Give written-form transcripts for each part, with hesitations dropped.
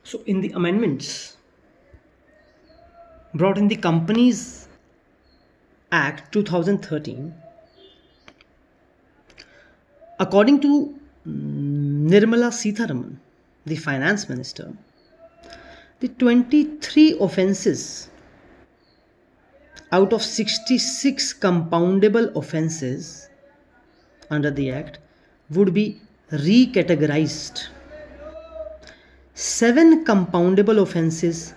So, in the amendments brought in the Companies Act 2013, according to Nirmala Sitharaman, the finance minister, the 23 offences out of 66 compoundable offences under the Act would be recategorized. 7 compoundable offences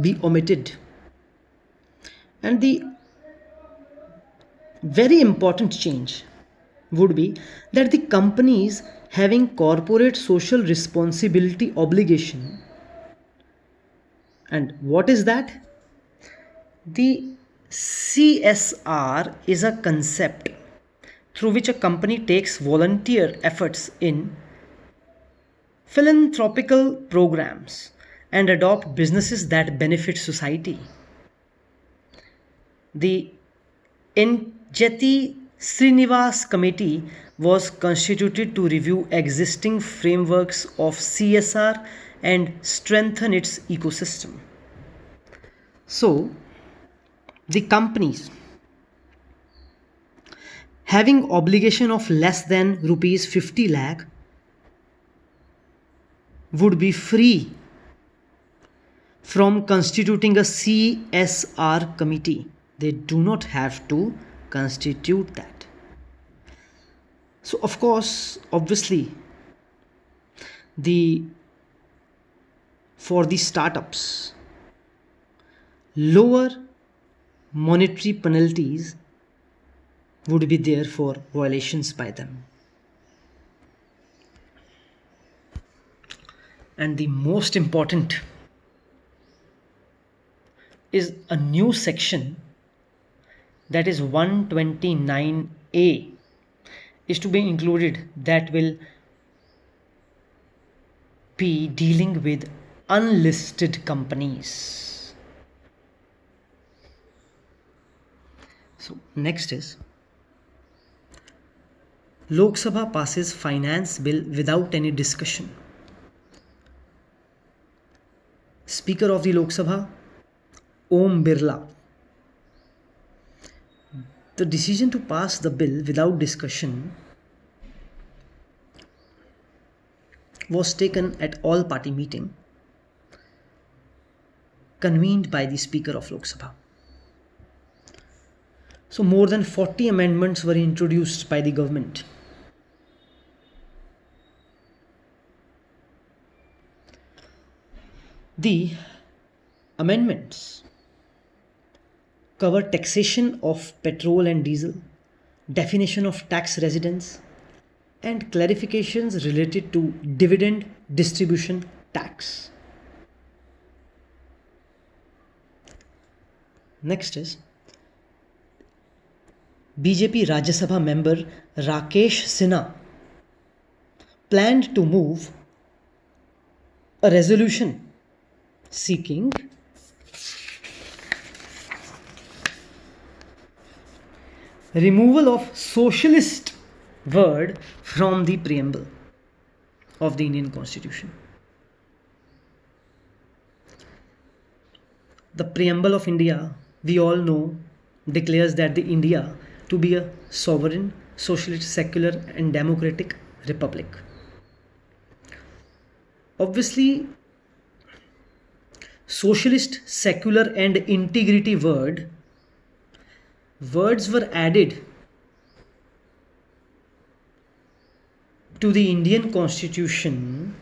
be omitted. And the very important change would be that the companies having corporate social responsibility obligation, and what is that? The CSR is a concept through which a company takes volunteer efforts in philanthropical programs and adopt businesses that benefit society. The Njeti Srinivas Committee was constituted to review existing frameworks of CSR and strengthen its ecosystem. So, the companies having obligation of less than rupees 50 lakh would be free from constituting a CSR committee. They do not have to constitute that. So, of course, obviously, for the startups, lower monetary penalties would be there for violations by them. And the most important is a new section, that is 129A, is to be included, that will be dealing with unlisted companies. So next is Lok Sabha passes finance bill without any discussion. Speaker of the Lok Sabha, Om Birla. The decision to pass the bill without discussion was taken at all party meeting convened by the Speaker of Lok Sabha. So more than 40 amendments were introduced by the government. The amendments cover taxation of petrol and diesel, definition of tax residence, and clarifications related to dividend distribution tax. Next is BJP Rajya Sabha member Rakesh Sinha planned to move a resolution seeking removal of socialist word from the preamble of the Indian Constitution. The preamble of India, we all know, declares that the India to be a sovereign, socialist, secular and democratic republic. Obviously, socialist, secular and integrity words were added to the Indian Constitution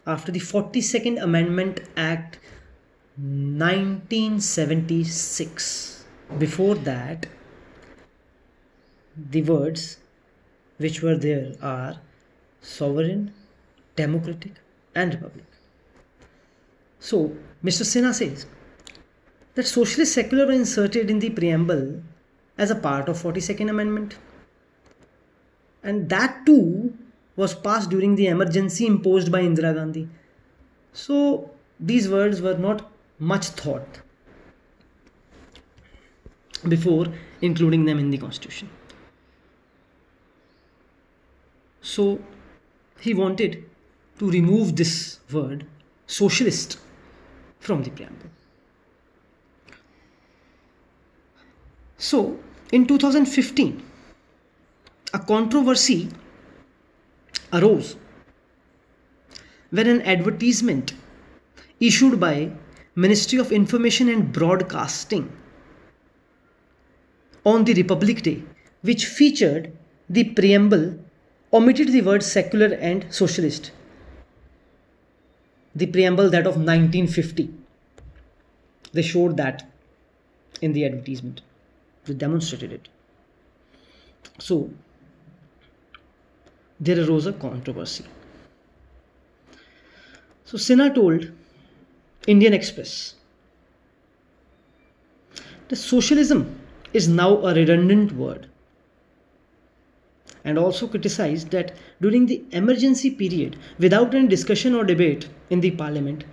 after the 42nd Amendment Act 1976. Before that, the words which were there are sovereign, democratic and republic. So, Mr. Sinha says that socialist secular were inserted in the preamble as a part of 42nd Amendment, and that too was passed during the emergency imposed by Indira Gandhi. So these words were not much thought before including them in the Constitution. So he wanted to remove this word socialist from the preamble. So, in 2015, a controversy arose when an advertisement issued by Ministry of Information and Broadcasting on the Republic Day, which featured the preamble, omitted the words secular and socialist. The preamble, that of 1950. They showed that in the advertisement. They demonstrated it. So, there arose a controversy. So, Sinha told Indian Express that socialism is now a redundant word, and also criticized that during the emergency period, without any discussion or debate in the parliament,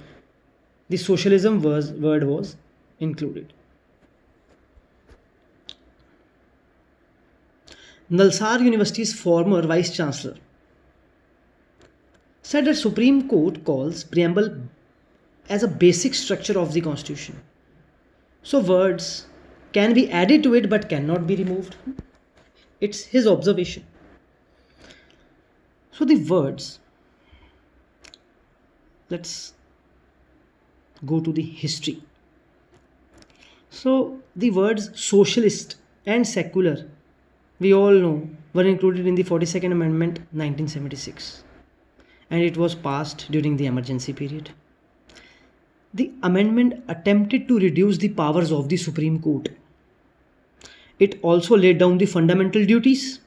the socialism word was included. Nalsar University's former vice chancellor said that Supreme Court calls preamble as a basic structure of the constitution. So words can be added to it but cannot be removed. It's his observation. So the words, let's go to the history. So the words socialist and secular, we all know, were included in the 42nd Amendment 1976, and it was passed during the emergency period. The amendment attempted to reduce the powers of the Supreme Court. It also laid down the fundamental duties.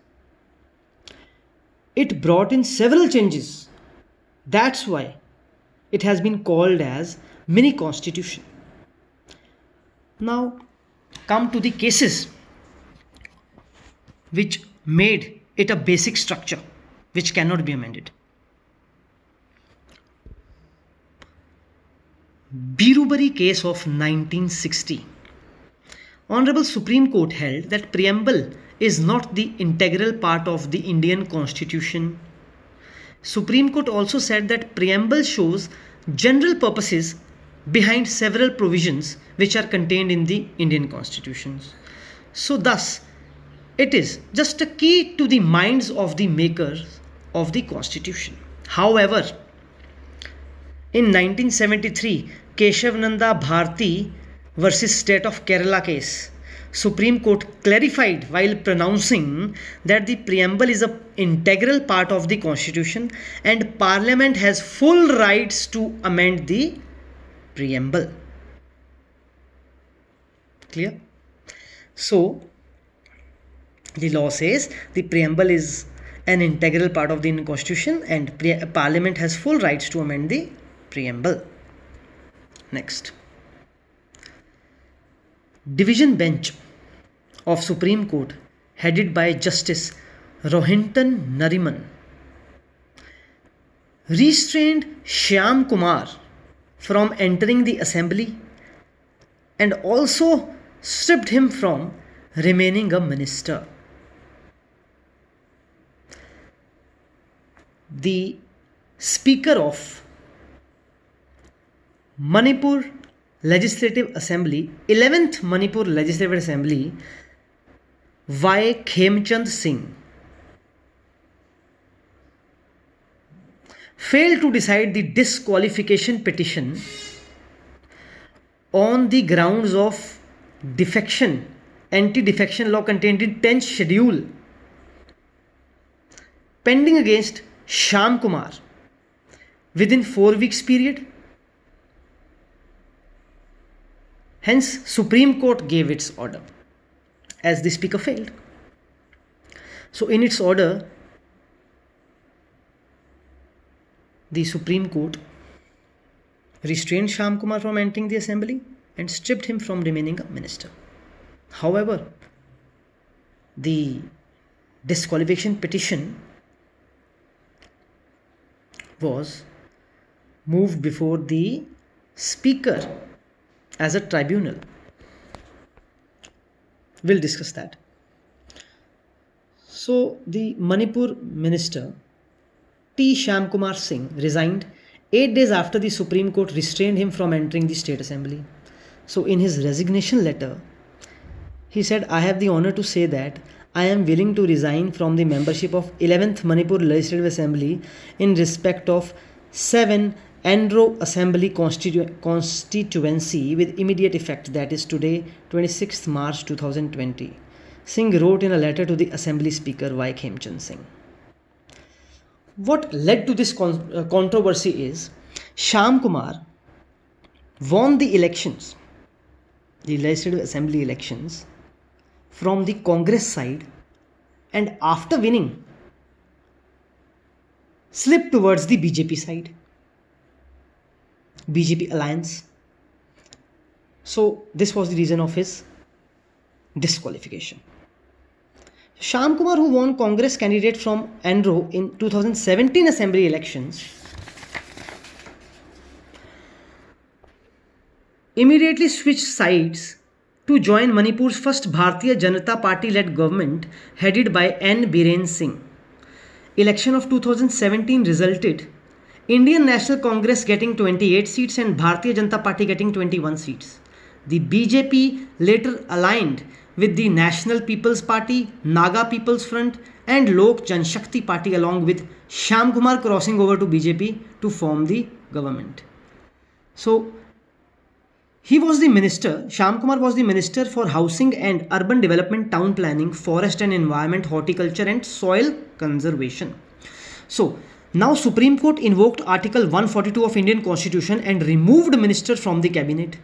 It brought in several changes. That's why it has been called as mini constitution. Now come to the cases which made it a basic structure which cannot be amended. Birubari case of 1960. Honorable Supreme Court held that preamble is not the integral part of the Indian Constitution. Supreme Court also said that preamble shows general purposes behind several provisions which are contained in the Indian Constitutions. So thus, it is just a key to the minds of the makers of the Constitution. However, in 1973, Keshavananda Bharti versus State of Kerala case, Supreme Court clarified while pronouncing that the preamble is an integral part of the Constitution and Parliament has full rights to amend the preamble. Clear? So, the law says the preamble is an integral part of the Indian Constitution and Parliament has full rights to amend the preamble. Next. Division Bench of Supreme Court headed by Justice Rohinton Nariman restrained Shyam Kumar from entering the assembly and also stripped him from remaining a minister. The Speaker of Manipur Legislative Assembly, 11th Manipur Legislative Assembly, Y. Khemchand Singh, failed to decide the disqualification petition on the grounds of defection, anti-defection law contained in 10th schedule, pending against Shyam Kumar within 4 weeks period. Hence, Supreme Court gave its order as the Speaker failed. So, in its order, the Supreme Court restrained Shyam Kumar from entering the assembly and stripped him from remaining a minister. However, the disqualification petition was moved before the Speaker as a tribunal. We'll discuss that. So, the Manipur minister T. Shyam Kumar Singh resigned 8 days after the Supreme Court restrained him from entering the State Assembly. So, in his resignation letter, he said, I have the honor to say that I am willing to resign from the membership of 11th Manipur Legislative Assembly in respect of 7 Andro Assembly constituency with immediate effect, that is today, 26th March 2020. Singh wrote in a letter to the Assembly Speaker Y. Khemchand Singh. What led to this controversy is Shyam Kumar won the elections, the Legislative Assembly elections, from the Congress side, and after winning slipped towards the BJP side, BJP alliance. So this was the reason of his disqualification. Shyam Kumar, who won Congress candidate from Andro in 2017 Assembly elections, immediately switched sides to join Manipur's first Bharatiya Janata Party-led government headed by N. Biren Singh. Election of 2017 resulted Indian National Congress getting 28 seats and Bharatiya Janata Party getting 21 seats. The BJP later aligned with the National People's Party, Naga People's Front and Lok Janshakti Party along with Shyam Kumar crossing over to BJP to form the government. So, Shyam Kumar was the Minister for Housing and Urban Development, Town Planning, Forest and Environment, Horticulture and Soil Conservation. So, now Supreme Court invoked Article 142 of Indian Constitution and removed Minister from the Cabinet.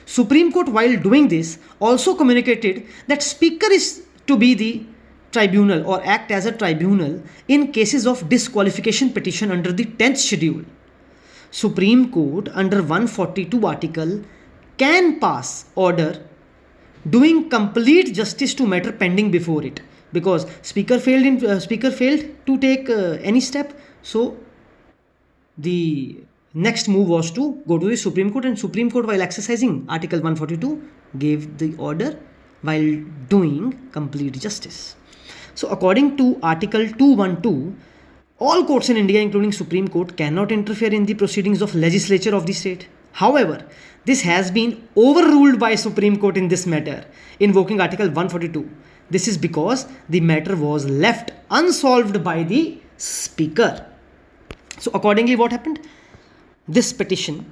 Supreme Court, while doing this, also communicated that Speaker is to be the tribunal or act as a tribunal in cases of disqualification petition under the 10th schedule. Supreme Court under 142 article can pass order doing complete justice to matter pending before it, because speaker failed to take any step. So the next move was to go to the Supreme Court, and Supreme Court, while exercising article 142, gave the order while doing complete justice. So according to article 212, all courts in India, including Supreme Court, cannot interfere in the proceedings of legislature of the state. However, this has been overruled by Supreme Court in this matter, invoking Article 142. This is because the matter was left unsolved by the Speaker. So accordingly, what happened? This petition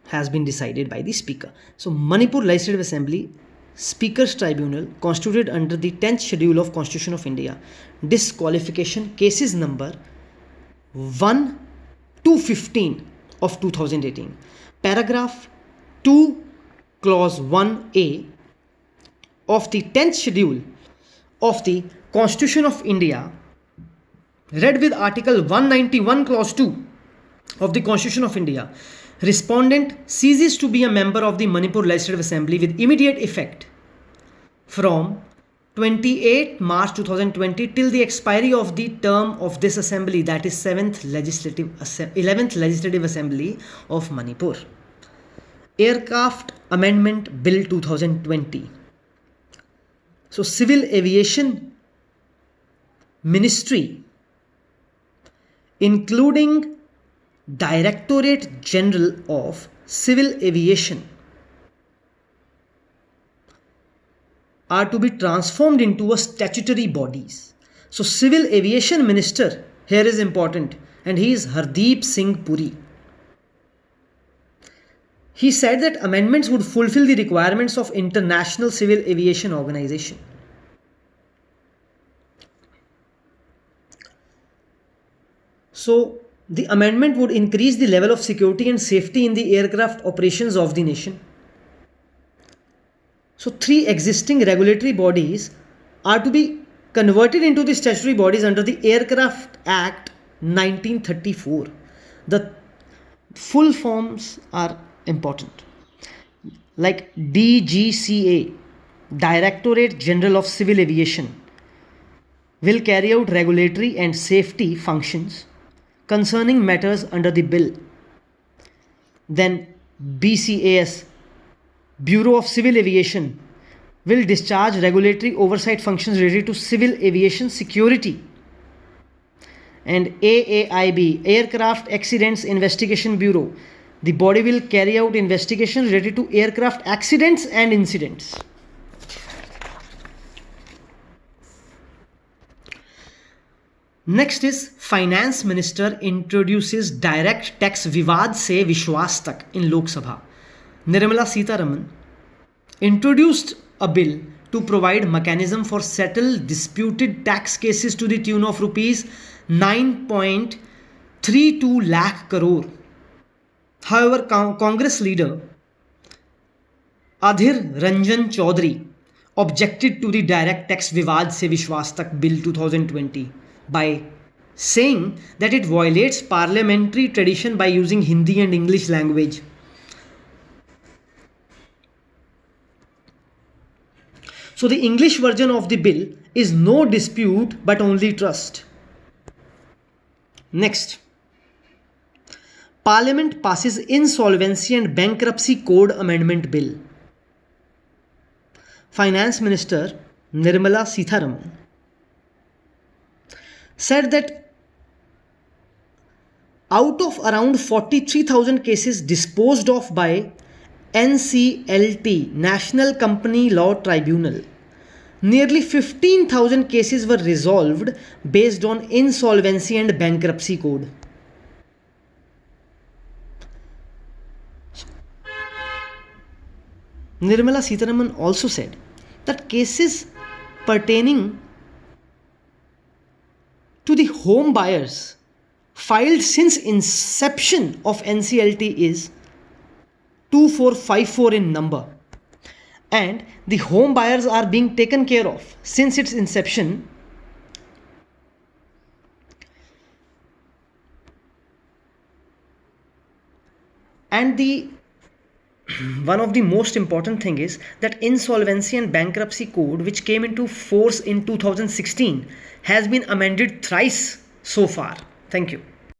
has been decided by the Speaker. So Manipur Legislative Assembly Speaker's Tribunal, constituted under the 10th schedule of Constitution of India, disqualification cases number 1 to 15 of 2018, paragraph 2 clause 1a of the 10th schedule of the Constitution of India, read with article 191 clause 2 of the Constitution of India, respondent ceases to be a member of the Manipur Legislative Assembly with immediate effect from 28 March 2020 till the expiry of the term of this assembly, that is 11th Legislative Assembly of Manipur. Aircraft Amendment Bill 2020. So Civil Aviation Ministry, including Directorate General of Civil Aviation, are to be transformed into a statutory bodies. So Civil Aviation Minister here is important, and he is Hardeep Singh Puri. He said that amendments would fulfill the requirements of International Civil Aviation Organization. So the amendment would increase the level of security and safety in the aircraft operations of the nation. So 3 existing regulatory bodies are to be converted into the statutory bodies under the Aircraft Act 1934. The full forms are important, like DGCA, Directorate General of Civil Aviation, will carry out regulatory and safety functions concerning matters under the bill. Then BCAS, Bureau of Civil Aviation, will discharge regulatory oversight functions related to civil aviation security. And AAIB, Aircraft Accidents Investigation Bureau, the body will carry out investigation related to aircraft accidents and incidents. Next is Finance Minister introduces direct tax विवाद से विश्वास तक in Lok Sabha. Nirmala Sitharaman introduced a bill to provide mechanism for settle disputed tax cases to the tune of rupees 9.32 lakh crore. However, Congress leader Adhir Ranjan Chaudhary objected to the direct tax Vivad Se Vishwas Tak Bill 2020 by saying that it violates parliamentary tradition by using Hindi and English language. So the English version of the bill is no dispute but only trust. Next, Parliament passes Insolvency and Bankruptcy Code Amendment Bill. Finance Minister Nirmala Sitharaman said that out of around 43,000 cases disposed of by NCLT, National Company Law Tribunal, nearly 15,000 cases were resolved based on Insolvency and Bankruptcy Code. Nirmala Sitharaman also said that cases pertaining to the home buyers filed since inception of NCLT is 2454 in number, and the home buyers are being taken care of since its inception. And one of the most important thing is that Insolvency and Bankruptcy Code, which came into force in 2016, has been amended thrice so far. Thank you.